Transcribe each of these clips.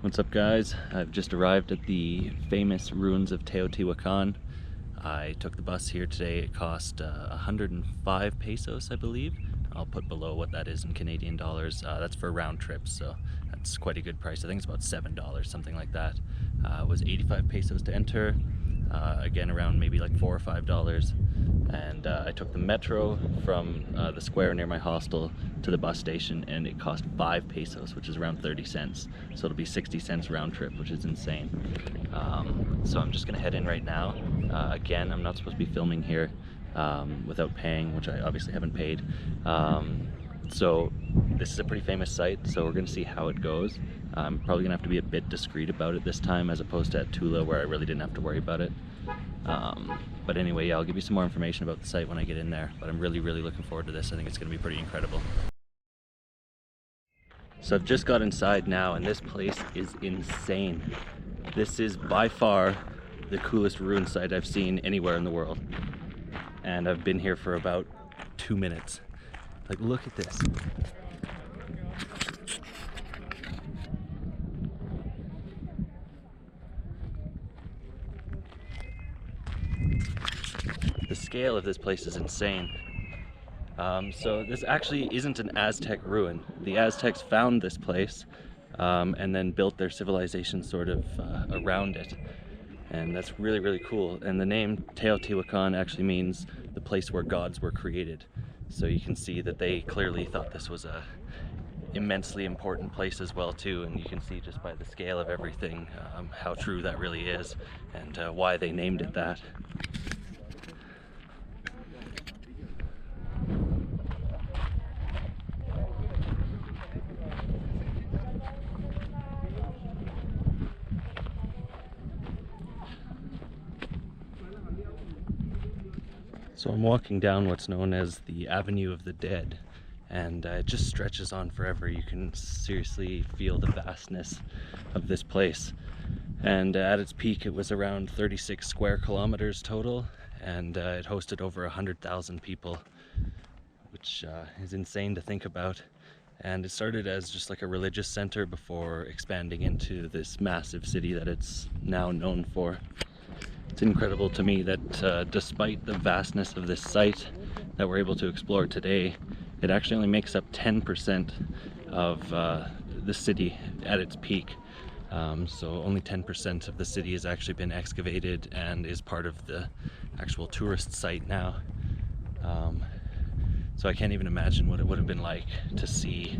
What's up, guys? I've just arrived at the famous ruins of Teotihuacan. I took the bus here today. It cost 105 pesos, I believe. I'll put below what that is in Canadian dollars. That's for a round trip, so that's quite a good price. I think it's about $7, something like that. It was 85 pesos to enter. Again, around maybe like $4 or $5. And I took the metro from the square near my hostel to the bus station, and it cost 5 pesos, which is around 30 cents. So it'll be 60 cents round trip, which is insane. So I'm just gonna head in right now. Again, I'm not supposed to be filming here without paying, which I obviously haven't paid. So this is a pretty famous site, so we're gonna see how it goes. I'm probably gonna have to be a bit discreet about it this time, as opposed to at Tula, where I really didn't have to worry about it. But anyway, yeah, I'll give you some more information about the site when I get in there, but I'm really looking forward to this. I think it's gonna be pretty incredible. So I've just got inside now, and this place is insane. This is by far the coolest ruin site I've seen anywhere in the world. And I've been here for about 2 minutes. Like, look at this. The scale of this place is insane. So this actually isn't an Aztec ruin. The Aztecs found this place and then built their civilization sort of around it. And that's really cool. And the name Teotihuacan actually means the place where gods were created. So you can see that they clearly thought this was a immensely important place as well too, and you can see just by the scale of everything how true that really is, and why they named it that. So I'm walking down what's known as the Avenue of the Dead, and it just stretches on forever. You can seriously feel the vastness of this place. And at its peak, it was around 36 square kilometers total, and it hosted over 100,000 people, which is insane to think about. And it started as just like a religious center before expanding into this massive city that it's now known for. It's incredible to me that despite the vastness of this site that we're able to explore today, it actually only makes up 10% of the city at its peak. So only 10% of the city has actually been excavated and is part of the actual tourist site now. So I can't even imagine what it would have been like to see,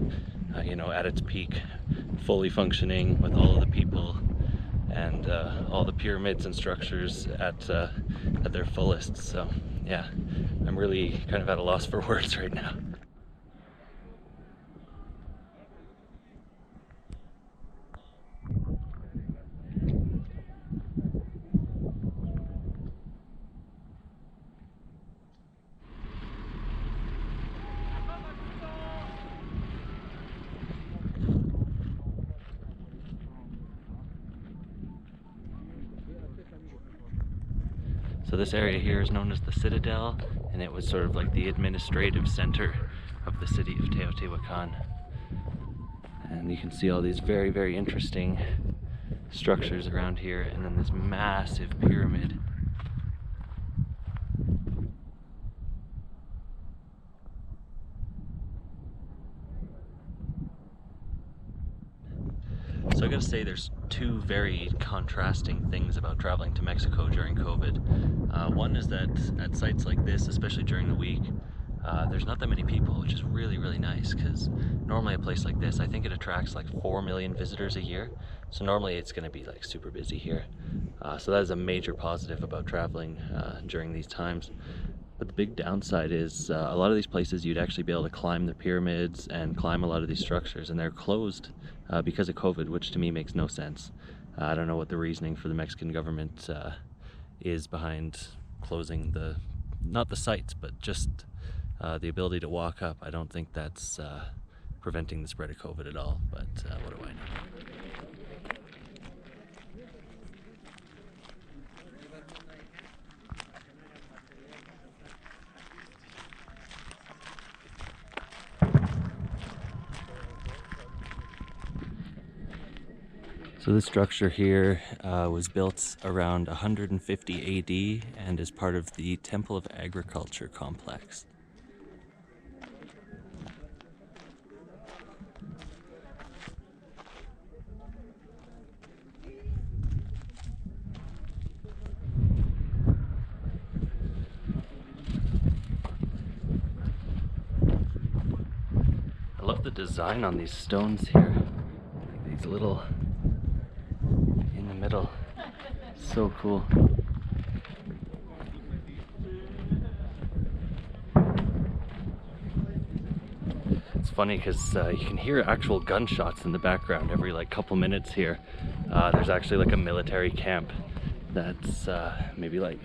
you know, at its peak, fully functioning with all of the people and all the pyramids and structures at their fullest. So yeah, I'm really kind of at a loss for words right now. So this area here is known as the Citadel, and it was sort of like the administrative center of the city of Teotihuacan. And you can see all these very interesting structures around here, and then this massive pyramid. So I gotta say, there's two very contrasting things about traveling to Mexico during COVID. One is that at sites like this, especially during the week, there's not that many people, which is really nice, because normally a place like this, I think it attracts like 4 million visitors a year. So normally it's gonna be like super busy here. So that is a major positive about traveling during these times. But the big downside is a lot of these places you'd actually be able to climb the pyramids and climb a lot of these structures, and they're closed because of COVID, which to me makes no sense. I don't know what the reasoning for the Mexican government is behind closing not the sites, but just the ability to walk up. I don't think that's preventing the spread of COVID at all, but what do I know? So this structure here was built around 150 AD and is part of the Temple of Agriculture complex. I love the design on these stones here. These little in the middle. So cool. It's funny because you can hear actual gunshots in the background every like couple minutes here. There's actually like a military camp that's maybe like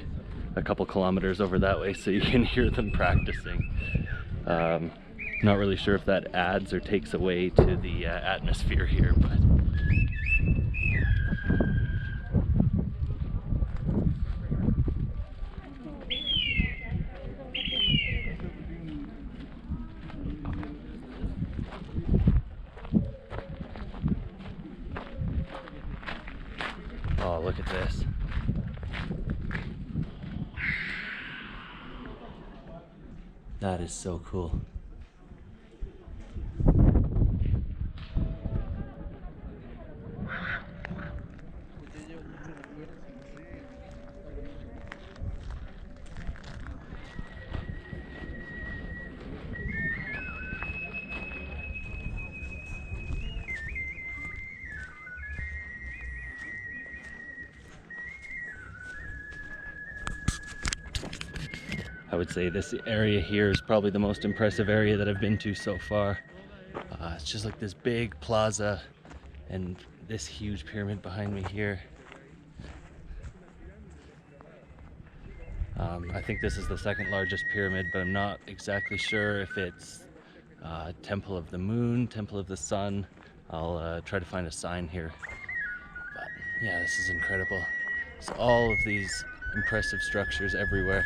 a couple kilometers over that way, so you can hear them practicing. Not really sure if that adds or takes away to the atmosphere here, but oh, look at this. That is so cool. I would say this area here is probably the most impressive area that I've been to so far. It's just like this big plaza and this huge pyramid behind me here. I think this is the second largest pyramid, but I'm not exactly sure if it's Temple of the Moon, Temple of the Sun. I'll try to find a sign here. But yeah, this is incredible. So all of these impressive structures everywhere.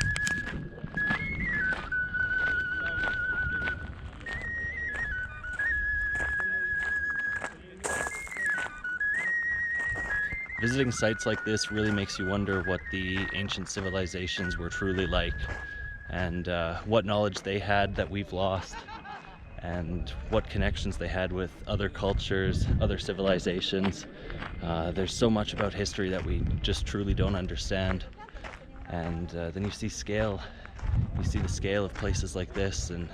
Visiting sites like this really makes you wonder what the ancient civilizations were truly like, and what knowledge they had that we've lost, and what connections they had with other cultures, other civilizations. There's so much about history that we just truly don't understand. And then you see scale. You see the scale of places like this, and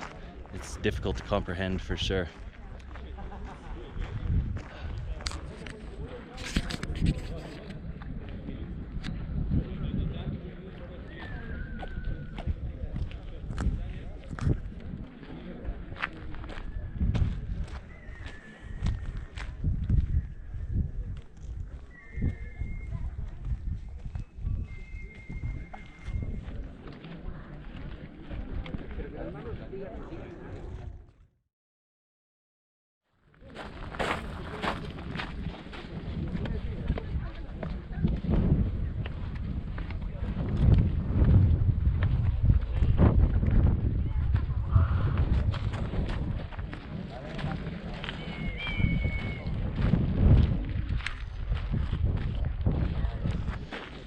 it's difficult to comprehend for sure.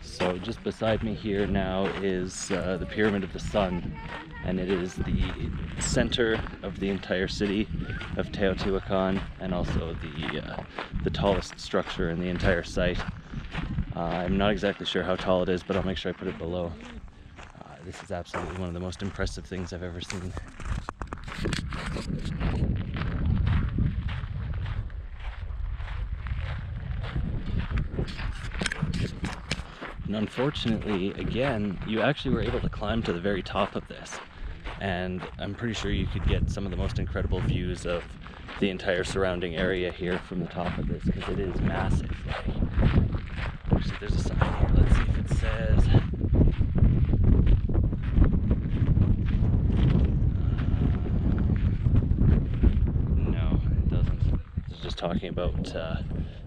So just beside me here now is the Pyramid of the Sun, and it is the center of the entire city of Teotihuacan, and also the tallest structure in the entire site. I'm not exactly sure how tall it is, but I'll make sure I put it below. This is absolutely one of the most impressive things I've ever seen. And unfortunately, again, you actually were able to climb to the very top of this. And I'm pretty sure you could get some of the most incredible views of the entire surrounding area here from the top of this, because it is massive. Actually, there's a sign here. Let's see if it says... No, it doesn't. It's just talking about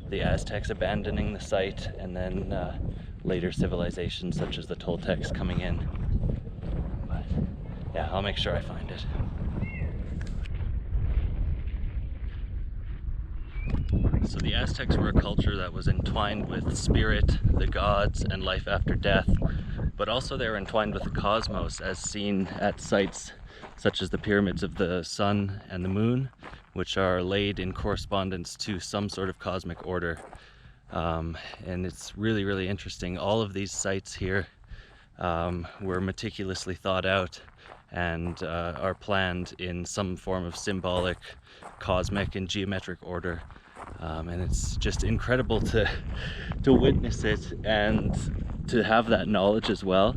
the Aztecs abandoning the site, and then later civilizations such as the Toltecs coming in. But yeah, I'll make sure I find it. So the Aztecs were a culture that was entwined with spirit, the gods, and life after death, but also they were entwined with the cosmos, as seen at sites such as the pyramids of the sun and the moon, which are laid in correspondence to some sort of cosmic order. And it's really, really interesting. All of these sites here were meticulously thought out and are planned in some form of symbolic, cosmic, and geometric order. And it's just incredible to witness it and to have that knowledge as well.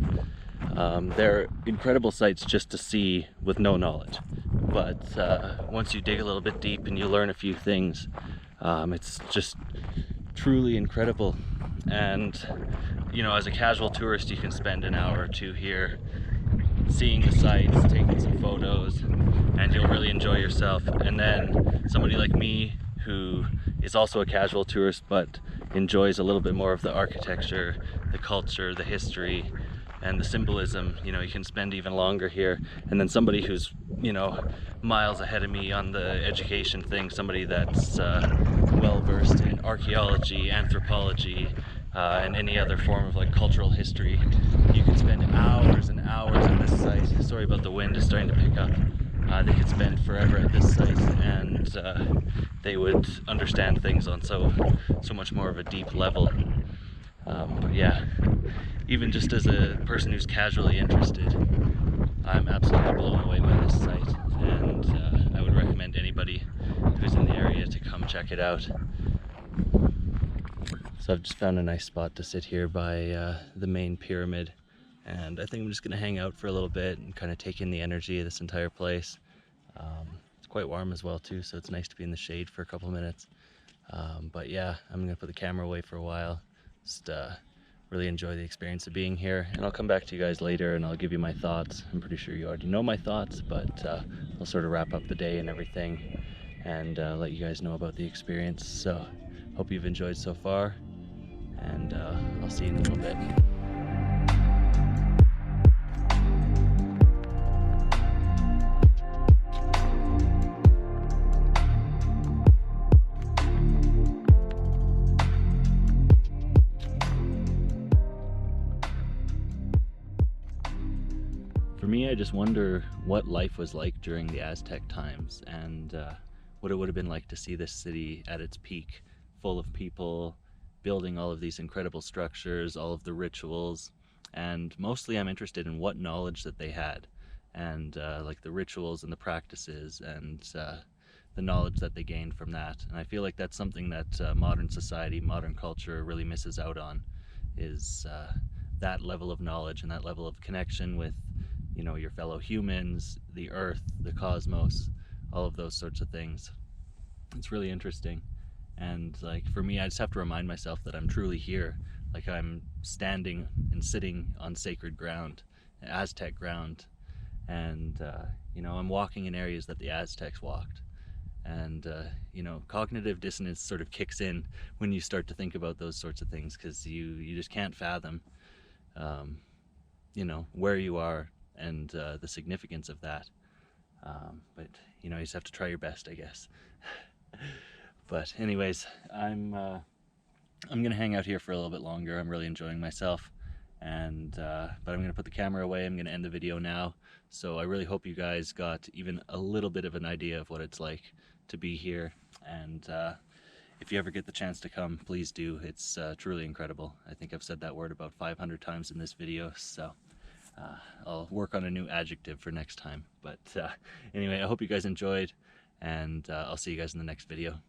They're incredible sights just to see with no knowledge, but once you dig a little bit deep and you learn a few things, it's just truly incredible. And you know, as a casual tourist, you can spend an hour or two here seeing the sights, taking some photos, and you'll really enjoy yourself. And then somebody like me, who is also a casual tourist but enjoys a little bit more of the architecture, the culture, the history, and the symbolism, you know, you can spend even longer here. And then somebody who's, you know, miles ahead of me on the education thing, somebody that's well versed in archaeology, anthropology, and any other form of like cultural history, you can spend hours and hours at this site. Sorry about the wind, it's starting to pick up. They could spend forever at this site, and they would understand things on so much more of a deep level. But yeah, even just as a person who's casually interested, I'm absolutely blown away by this site, and I would recommend anybody who's in the area to come check it out. So I've just found a nice spot to sit here by the main pyramid, and I think I'm just going to hang out for a little bit and kind of take in the energy of this entire place. It's quite warm as well too, so it's nice to be in the shade for a couple of minutes. But yeah, I'm going to put the camera away for a while, just really enjoy the experience of being here, and I'll come back to you guys later and I'll give you my thoughts. I'm pretty sure you already know my thoughts, but I'll sort of wrap up the day and everything and let you guys know about the experience. So hope you've enjoyed so far, and I'll see you in a little bit. For me, I just wonder what life was like during the Aztec times, and what it would have been like to see this city at its peak, full of people building all of these incredible structures, all of the rituals, and mostly I'm interested in what knowledge that they had, and like the rituals and the practices, and the knowledge that they gained from that. And I feel like that's something that modern society, modern culture really misses out on, is that level of knowledge and that level of connection with, you know, your fellow humans, the earth, the cosmos, all of those sorts of things. It's really interesting. And like for me, I just have to remind myself that I'm truly here. Like I'm standing and sitting on sacred ground, Aztec ground. And you know, I'm walking in areas that the Aztecs walked. And you know, cognitive dissonance sort of kicks in when you start to think about those sorts of things, because you just can't fathom you know, where you are and the significance of that. But you know, you just have to try your best, I guess. But anyways, I'm gonna hang out here for a little bit longer. I'm really enjoying myself, and but I'm gonna put the camera away. I'm gonna end the video now. So I really hope you guys got even a little bit of an idea of what it's like to be here, and if you ever get the chance to come, please do. It's truly incredible. I think I've said that word about 500 times in this video, so I'll work on a new adjective for next time. But anyway, I hope you guys enjoyed, and I'll see you guys in the next video.